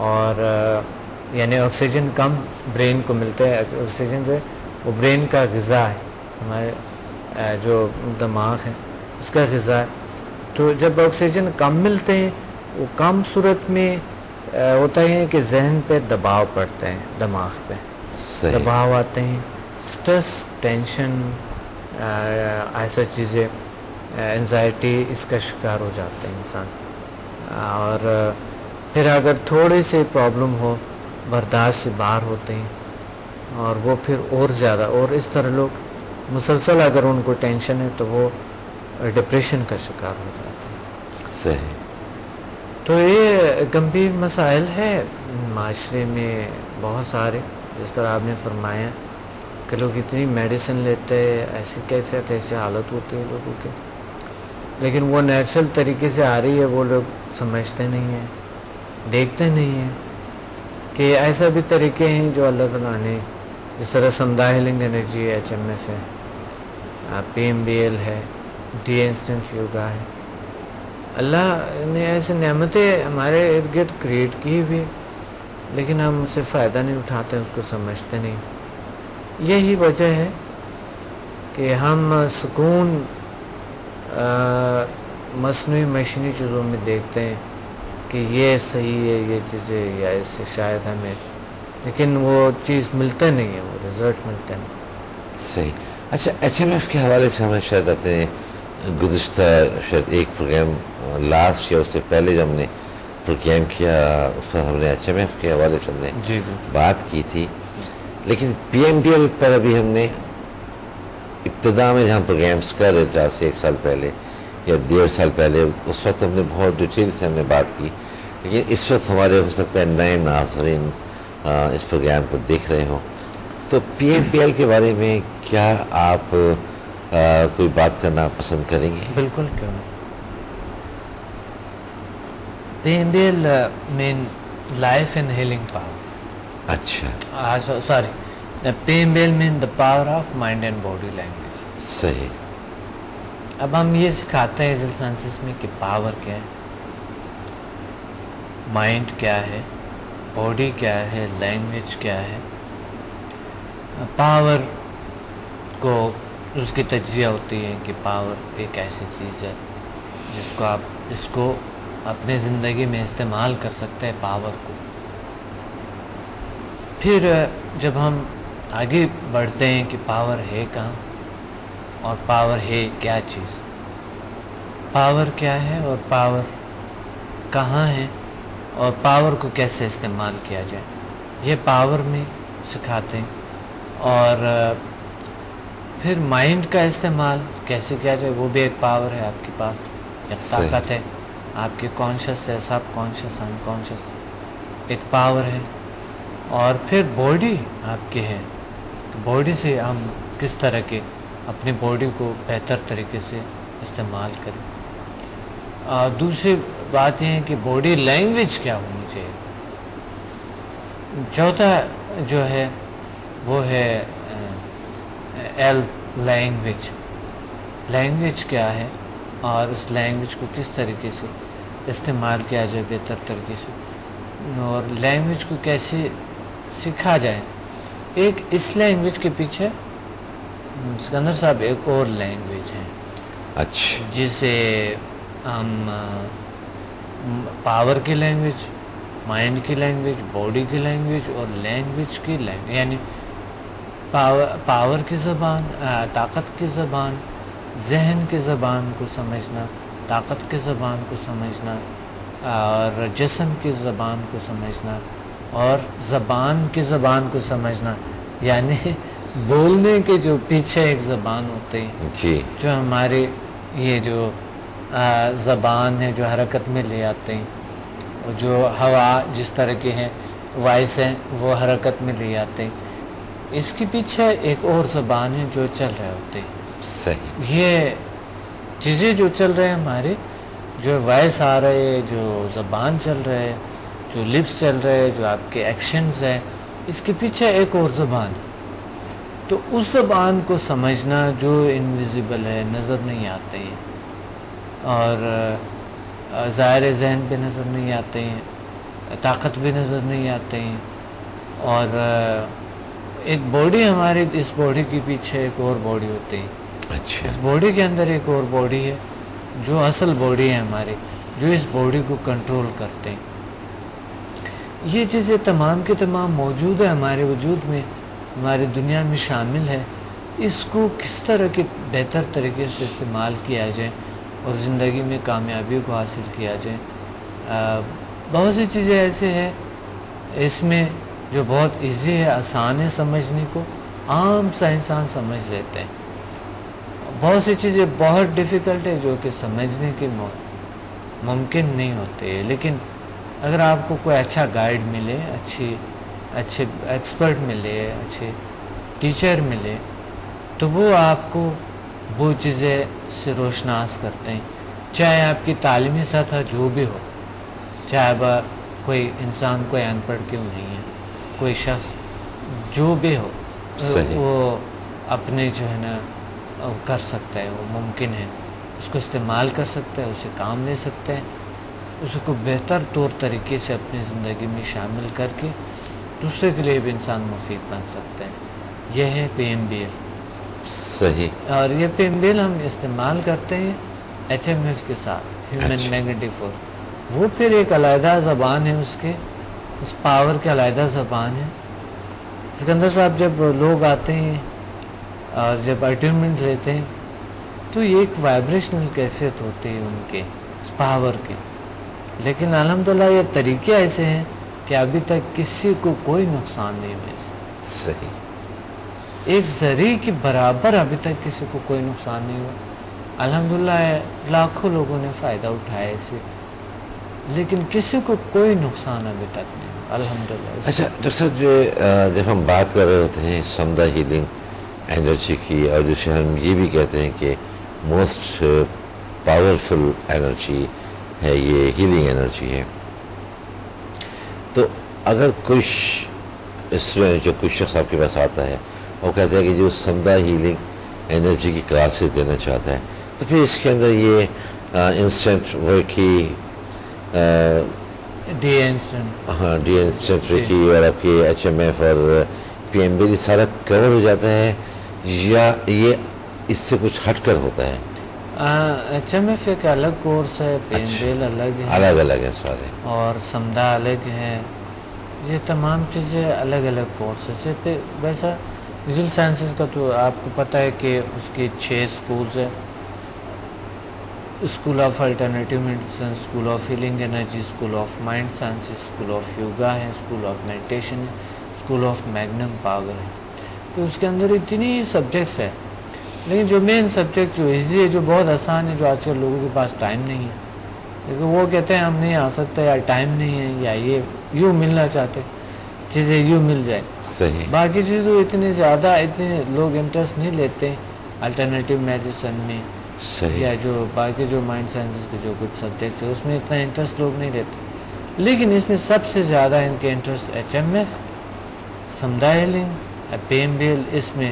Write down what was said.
اور یعنی آکسیجن کم برین کو ملتا ہے. آکسیجن جو ہے وہ برین کا غذا ہے، ہمارے جو دماغ ہے اس کا غذا ہے. تو جب آکسیجن کم ملتے ہیں وہ کم صورت میں ہوتا ہے کہ ذہن پہ دباؤ پڑتے ہیں، دماغ پہ دباؤ آتے ہیں، سٹریس، ٹینشن، ایسا چیزیں، انزائٹی، اس کا شکار ہو جاتے ہیں انسان. اور پھر اگر تھوڑی سی پرابلم ہو برداشت سے باہر ہوتے ہیں اور وہ پھر اور زیادہ، اور اس طرح لوگ مسلسل اگر ان کو ٹینشن ہے تو وہ ڈپریشن کا شکار ہو جاتے ہیں. صحیح. تو یہ گمبھیر مسائل ہے معاشرے میں بہت سارے، جس طرح آپ نے فرمایا کہ لوگ اتنی میڈیسن لیتے ہیں، ایسی کیفیت، ایسی حالت ہوتی ہے لوگوں کے، لیکن وہ نیچرل طریقے سے آ رہی ہے، وہ لوگ سمجھتے نہیں ہیں، دیکھتے نہیں ہیں کہ ایسا بھی طریقے ہیں جو اللہ تعالیٰ نے، جس طرح سمدھا ہیلنگ انرجی ہے، HMF ہے، PMBL ہے، ڈی انسٹنٹ یوگا ہے. اللہ نے ایسے نعمتیں ہمارے ارد گرد کریٹ کی بھی، لیکن ہم اس سے فائدہ نہیں اٹھاتے، اس کو سمجھتے نہیں. یہی وجہ ہے کہ ہم سکون مصنوعی مشینی چیزوں میں دیکھتے ہیں کہ یہ صحیح ہے، یہ چیزیں، یا اس سے شاید ہمیں، لیکن وہ چیز ملتا نہیں ہے، وہ رزلٹ ملتا نہیں. صحیح. اچھا، HMF کے حوالے سے ہمیں شاید اپنے گزشتہ شاید ایک پروگرام لاسٹ یا اس سے پہلے جو ہم نے پروگرام کیا اس پر ہم نے HMF کے حوالے سے ہم نے بات کی تھی، لیکن PMBL پر ابھی ہم نے ابتدا میں جہاں پروگرامس کر رہے تھے آج سے 1 سال پہلے یا 1.5 سال پہلے، اس وقت ہم نے بہت ڈیٹیل سے ہم نے بات کی. لیکن اس وقت ہمارے ہو سکتا ہے نئے ناظرین اس پروگرام کو دیکھ رہے ہوں، تو PMBL کے بارے میں کیا آپ کوئی بات کرنا پسند کریں گے؟ بالکل، کیوں نہیں. PMBL مین لائف اینڈ ہیلنگ پاور. اچھا، سوری، PMBL مین the power of mind and body language. صحیح. اب ہم یہ سکھاتے ہیں ایزل سائنسز میں کہ پاور کیا ہے، مائنڈ کیا ہے، باڈی کیا ہے، لینگویج کیا ہے. پاور کو اس کی تجزیہ ہوتی ہے کہ پاور ایک ایسی چیز ہے جس کو آپ اس کو اپنی زندگی میں استعمال کر سکتے ہیں، پاور کو. پھر جب ہم آگے بڑھتے ہیں کہ پاور ہے کہاں اور پاور ہے کیا چیز، پاور کیا ہے اور پاور کہاں ہے اور پاور کو کیسے استعمال کیا جائے، یہ پاور میں سکھاتے ہیں. اور پھر مائنڈ کا استعمال کیسے کیا جائے، وہ بھی ایک پاور ہے آپ کے پاس، ایک طاقت ہے آپ کے کانشیس ہے، سب کانشیس، ان کانشیس، ایک پاور ہے. اور پھر باڈی آپ کی ہے، باڈی سے ہم کس طرح کے اپنی باڈی کو بہتر طریقے سے استعمال کریں. دوسری بات یہ ہے کہ باڈی لینگویج کیا ہونی چاہیے. چوتھا جو ہے وہ ہے لینگویج. لینگویج کیا ہے اور اس لینگویج کو کس طریقے سے استعمال کیا جائے بہتر طریقے سے، اور لینگویج کو کیسے سیکھا جائے. ایک اس لینگویج کے پیچھے سکندر صاحب ایک اور لینگویج ہے، اچھا، جسے ہم پاور کی لینگویج، مائنڈ کی لینگویج، باڈی کی لینگویج اور لینگویج کی لینگویج، یعنی پاور کی زبان، طاقت کی زبان، ذہن کی زبان کو سمجھنا، طاقت کی زبان کو سمجھنا، اور جسم کی زبان کو سمجھنا، اور زبان کی زبان کو سمجھنا، یعنی بولنے کے جو پیچھے ایک زبان ہوتے ہیں جی، جو ہمارے یہ جو زبان ہے جو حرکت میں لے آتے ہیں، جو ہوا جس طرح کے ہیں وائس ہیں وہ حرکت میں لے آتے ہیں، اس کے پیچھے ایک اور زبان ہے جو چل رہے ہوتے ہیں. صحیح. یہ چیزیں جو چل رہے ہیں ہمارے، جو وائس آ رہے، جو زبان چل رہے، جو لپس چل رہے، جو آپ کے ایکشنز ہیں، اس کے پیچھے ایک اور زبان ہے. تو اس زبان کو سمجھنا جو انویزیبل ہے، نظر نہیں آتے ہیں اور ظاہر ذہن پہ نظر نہیں آتے ہیں، طاقت بھی نظر نہیں آتے ہیں. اور ایک باڈی ہماری، اس باڈی کے پیچھے ایک اور باڈی ہوتی ہے. اچھا اس باڈی کے اندر ایک اور باڈی ہے جو اصل باڈی ہے ہماری، جو اس باڈی کو کنٹرول کرتے ہیں. یہ چیزیں تمام کے تمام موجود ہے ہمارے وجود میں، ہماری دنیا میں شامل ہے. اس کو کس طرح کے بہتر طریقے سے استعمال کیا جائے اور زندگی میں کامیابی کو حاصل کیا جائے. بہت سی چیزیں ایسے ہیں اس میں جو بہت ایزی ہے، آسان ہے سمجھنے کو، عام سا انسان سمجھ لیتے ہیں. بہت سی چیزیں بہت ڈیفیکلٹ ہے جو کہ سمجھنے کے ممکن نہیں ہوتے. لیکن اگر آپ کو کوئی اچھا گائیڈ ملے، اچھے ایکسپرٹ ملے، اچھے ٹیچر ملے، تو وہ آپ کو وہ چیزیں سے روشناس کرتے ہیں. چاہے آپ کی تعلیمی سطح جو بھی ہو، چاہے کوئی انسان کوئی ان پڑھ کیوں نہیں ہے، کوئی شخص جو بھی ہو، صحیح. وہ اپنے جو ہے نا کر سکتا ہے، وہ ممکن ہے، اس کو استعمال کر سکتا ہے، اسے کام لے سکتا ہے، اس کو بہتر طور طریقے سے اپنی زندگی میں شامل کر کے دوسرے کے لیے بھی انسان مفید بن سکتا ہے. یہ ہے پی ایم بی ایل. صحیح. اور یہ پی ایم بی ایل ہم استعمال کرتے ہیں ایچ ایم ایف کے ساتھ، ہیومن اچھا. Magnetic force. وہ پھر ایک علیحدہ زبان ہے، اس پاور کے علیحدہ زبان ہے. سکندر صاحب جب لوگ آتے ہیں اور جب اٹیونمنٹ لیتے ہیں تو یہ ایک وائبریشنل کیفیت ہوتی ہے ان کے اس پاور کی. لیکن الحمدللہ یہ طریقے ایسے ہیں کہ ابھی تک کسی کو کوئی نقصان نہیں ہوا اس سے. صحیح. ایک ذرے کے برابر ابھی تک کسی کو کوئی نقصان نہیں ہوا. الحمدللہ لاکھوں لوگوں نے فائدہ اٹھایا اس سے، لیکن کسی کو کوئی نقصان ابھی تک نہیں ہوا الحمدللہ. اچھا ڈاکٹر صاحب، جب ہم بات کر رہے ہوتے ہیں سمدھا ہیلنگ انرجی کی، اور جسے ہم یہ بھی کہتے ہیں کہ موسٹ پاورفل انرجی ہے، یہ ہیلنگ انرجی ہے، تو اگر کوئی جو کوئی شخص آپ کے پاس آتا ہے وہ کہتا ہے کہ جو سمدھا ہیلنگ انرجی کی کلاسز دینا چاہتا ہے، تو پھر اس کے اندر یہ انسٹنٹ ورکی، ڈی انسٹنٹ، ہاں ڈی انسٹنٹ ورکی اور آپ کی ایچ ایم ایف اور پی ایم بی ایل سارا کور ہو جاتا ہے، یا یہ اس سے کچھ ہٹ کر ہوتا ہے؟ ایچ ایم ایف ایک الگ کورس ہے، پی ایم بی ایل الگ ہے، الگ الگ ہیں سارے، اور سمدھا الگ ہے. یہ تمام چیزیں الگ الگ کورسز ہے. پھر ویسا ویژول سائنسز کا تو آپ کو پتہ ہے کہ اس کی 6 اسکولز ہیں. School of alternative medicine, school of healing energy, school of mind sciences, school of yoga ہے، اسکول آف میڈیٹیشن ہے، اسکول آف میگنم پاور ہے. تو اس کے اندر اتنی سبجیکٹس ہیں، لیکن جو مین سبجیکٹ جو ایزی ہے، جو بہت آسان ہے، جو آج کل لوگوں کے پاس ٹائم نہیں ہے، کیونکہ وہ کہتے ہیں ہم نہیں آ سکتے، یا ٹائم نہیں ہے، یا یہ یوں ملنا چاہتے چیزیں یوں مل جائیں. صحیح. باقی چیزیں تو اتنے لوگ انٹرسٹ نہیں لیتے الٹرنیٹیو میڈیسن میں، صحیح. یا جو باقی جو مائنڈ سائنسز کے جو کچھ سبجیکٹ ہے اس میں اتنا انٹرسٹ لوگ نہیں لیتے. لیکن اس میں سب سے زیادہ ان کے انٹرسٹ ایچ ایم ایف، سمدھا healing, P M B L, اس میں